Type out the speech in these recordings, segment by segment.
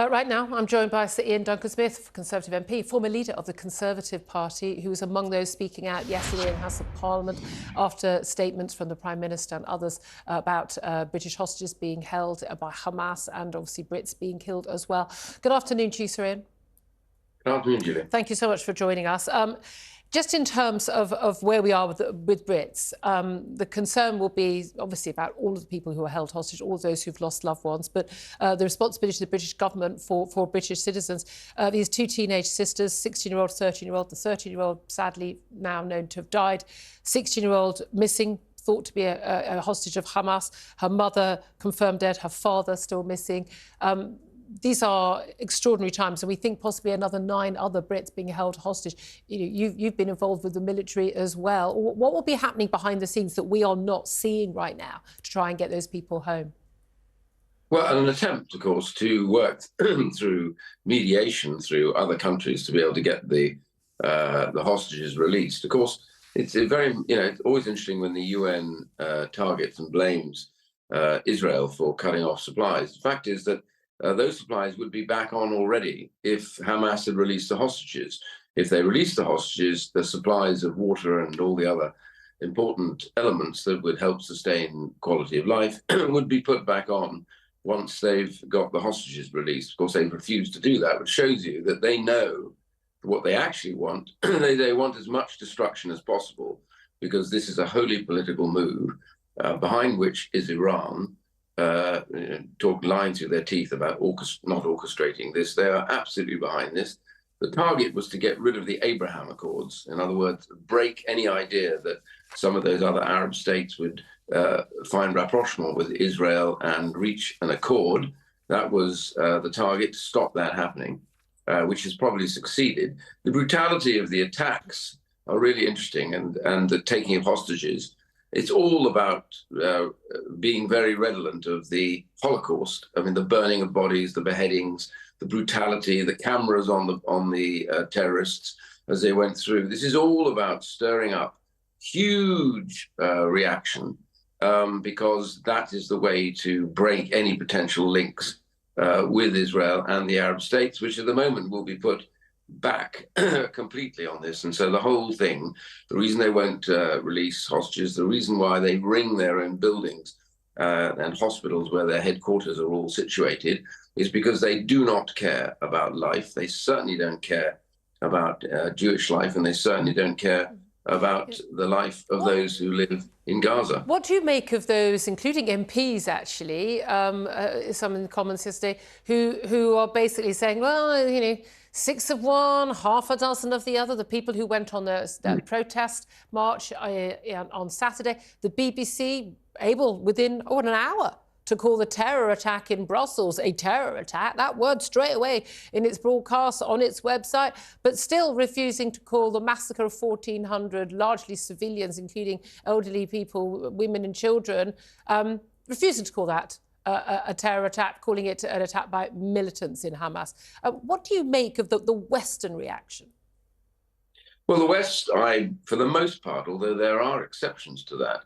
Right now, I'm joined by Sir Iain Duncan Smith, Conservative MP, former leader of the Conservative Party, who was among those speaking out yesterday in the House of Parliament after statements from the Prime Minister and others about British hostages being held by Hamas and obviously Brits being killed as well. Good afternoon to you, Sir Iain. Good afternoon, Julie. Thank you so much for joining us. Just in terms of where we are with Brits, the concern will be obviously about all of the people who are held hostage, all of those who've lost loved ones, but the responsibility of the British government for British citizens. These two teenage sisters, 16-year-old, 13-year-old, the 13-year-old sadly now known to have died, 16-year-old missing, thought to be a hostage of Hamas, her mother confirmed dead, her father still missing. These are extraordinary times, and we think possibly another 9 other Brits being held hostage. You've been involved with the military as well. What will be happening behind the scenes that we are not seeing right now to try and get those people home? Well, an attempt, of course, to work through mediation through other countries to be able to get the hostages released. Of course, it's it's always interesting when the UN targets and blames Israel for cutting off supplies. The fact is that those supplies would be back on already if Hamas had released the hostages. If they released the hostages, the supplies of water and all the other important elements that would help sustain quality of life would be put back on once they've got the hostages released. Of course, they've refused to do that, which shows you that they know what they actually want. They want as much destruction as possible, because this is a wholly political move behind which is Iran. Lying through their teeth about not orchestrating this. They are absolutely behind this. The target was to get rid of the Abraham Accords. In other words, break any idea that some of those other Arab states would find rapprochement with Israel and reach an accord. That was the target, to stop that happening, which has probably succeeded. The brutality of the attacks are really interesting, and the taking of hostages. It's all about being very redolent of the Holocaust. I mean, the burning of bodies, the beheadings, the brutality, the cameras on the terrorists as they went through. This is all about stirring up huge reaction, because that is the way to break any potential links with Israel and the Arab states, which at the moment will be put back completely on this. And so the whole thing, the reason they won't release hostages, the reason why they ring their own buildings and hospitals where their headquarters are all situated, is because they do not care about life. They certainly don't care about Jewish life, and they certainly don't care about the life of those who live in Gaza. What do you make of those, including MPs actually, some in the Commons yesterday, who are basically saying, well, 6 of one, half a dozen of the other, the people who went on the protest march on Saturday, the BBC able within an hour to call the terror attack in Brussels a terror attack, that word straight away in its broadcast on its website, but still refusing to call the massacre of 1,400, largely civilians, including elderly people, women and children, refusing to call that a terror attack, calling it an attack by militants in Hamas. What do you make of the Western reaction? Well, the West, for the most part, although there are exceptions to that,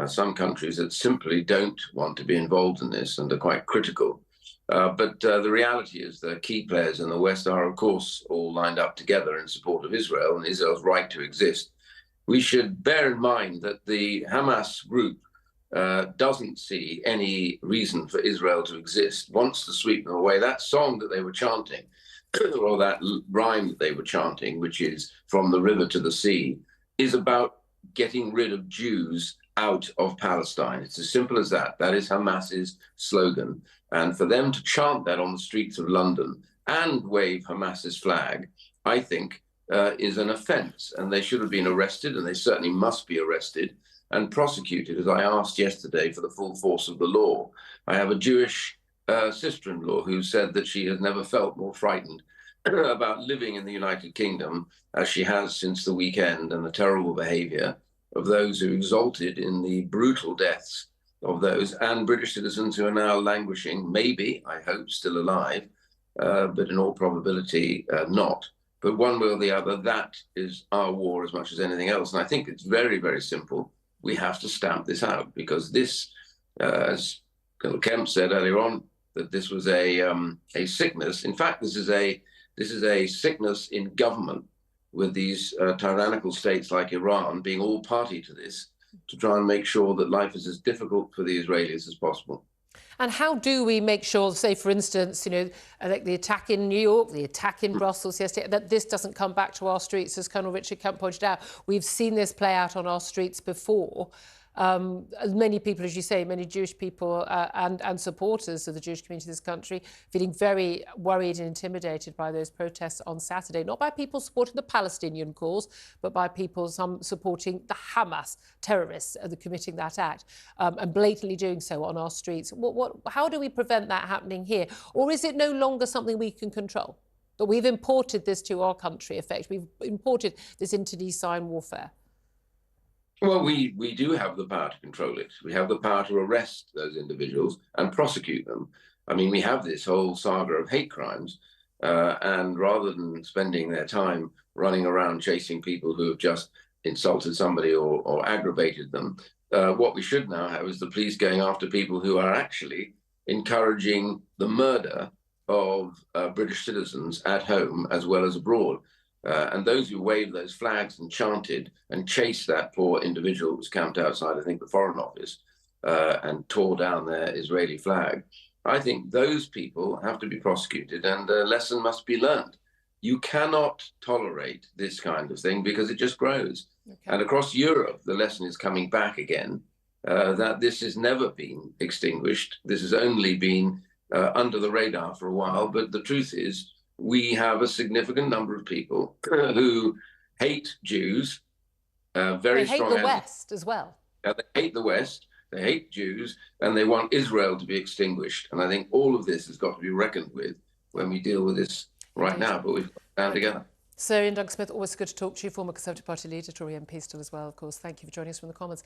some countries that simply don't want to be involved in this and are quite critical. But the reality is the key players in the West are, of course, all lined up together in support of Israel and Israel's right to exist. We should bear in mind that the Hamas group doesn't see any reason for Israel to exist, wants to sweep them away. That song that they were chanting, or that rhyme that they were chanting, which is from the river to the sea, is about getting rid of Jews out of Palestine. It's as simple as that. That is Hamas's slogan. And for them to chant that on the streets of London and wave Hamas's flag, I think, is an offence. And they should have been arrested, and they certainly must be arrested and prosecuted, as I asked yesterday, for the full force of the law. I have a Jewish sister-in-law who said that she has never felt more frightened about living in the United Kingdom as she has since the weekend, and the terrible behaviour of those who exulted in the brutal deaths of those, and British citizens who are now languishing, maybe, I hope, still alive, but in all probability not. But one way or the other, that is our war as much as anything else. And I think it's very, very simple. We have to stamp this out, because this, as Colonel Kemp said earlier on, that this was a sickness. In fact, this is a sickness in government, with these tyrannical states like Iran being all party to this, to try and make sure that life is as difficult for the Israelis as possible. And how do we make sure, say, for instance, like the attack in New York, the attack in Brussels yesterday, that this doesn't come back to our streets? As Colonel Richard Kemp pointed out, we've seen this play out on our streets before. Many people, as you say, many Jewish people and supporters of the Jewish community in this country feeling very worried and intimidated by those protests on Saturday, not by people supporting the Palestinian cause, but by people supporting the Hamas terrorists committing that act and blatantly doing so on our streets. How do we prevent that happening here? Or is it no longer something we can control? But we've imported this to our country, we've imported this internecine warfare. Well, we do have the power to control it. We have the power to arrest those individuals and prosecute them. I mean, we have this whole saga of hate crimes, and rather than spending their time running around chasing people who have just insulted somebody or aggravated them, what we should now have is the police going after people who are actually encouraging the murder of British citizens at home as well as abroad. And those who waved those flags and chanted and chased that poor individual who was camped outside, I think, the Foreign Office and tore down their Israeli flag, I think those people have to be prosecuted, and a lesson must be learned. You cannot tolerate this kind of thing because it just grows. Okay. And across Europe, the lesson is coming back again, that this has never been extinguished. This has only been under the radar for a while. But the truth is, we have a significant number of people who hate Jews, very strong. They hate the West as well. They hate the West, they hate Jews, and they want Israel to be extinguished. And I think all of this has got to be reckoned with when we deal with this right now, but we've got to stand together. So, Iain Duncan Smith, always good to talk to you, former Conservative Party leader, Tory MP still as well, of course. Thank you for joining us from the Commons.